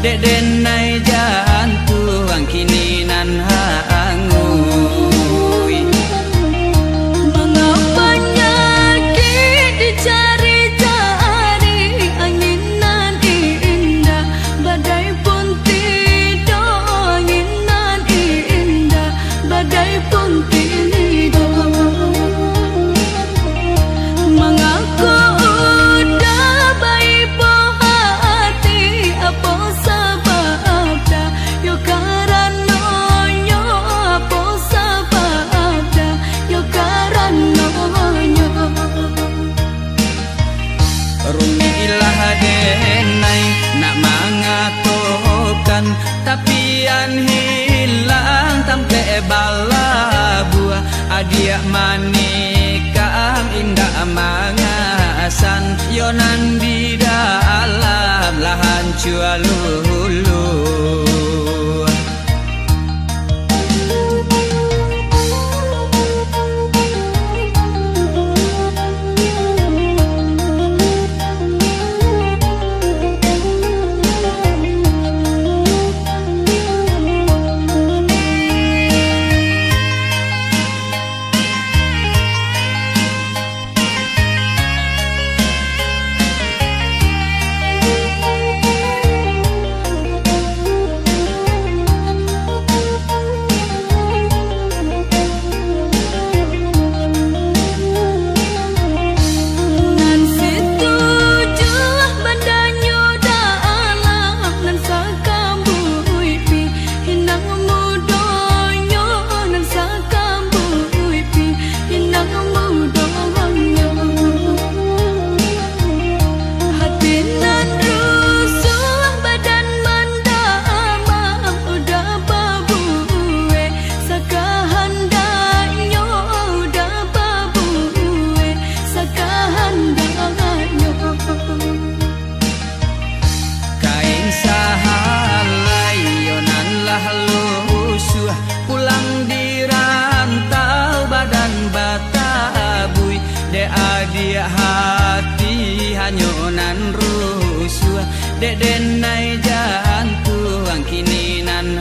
dek denai jantuang kini nan hangui. Mengapa nyakit dicari-cari, angin nan indah badai pun tidur, angin nan indah badai pun tidur. Mengaku udah baik hati, apa sebabnya yo karena yo, apa sebabnya yo karena yo. Rumilah denai nak mengatokan, tapi an hilang tamke bala buah adia manikam indah mangasan yonan di dalam lahan cualulu. Pulang di rantau badan batabui, dek adia hati hanyonan rusuh, dek denai jantuang kini nan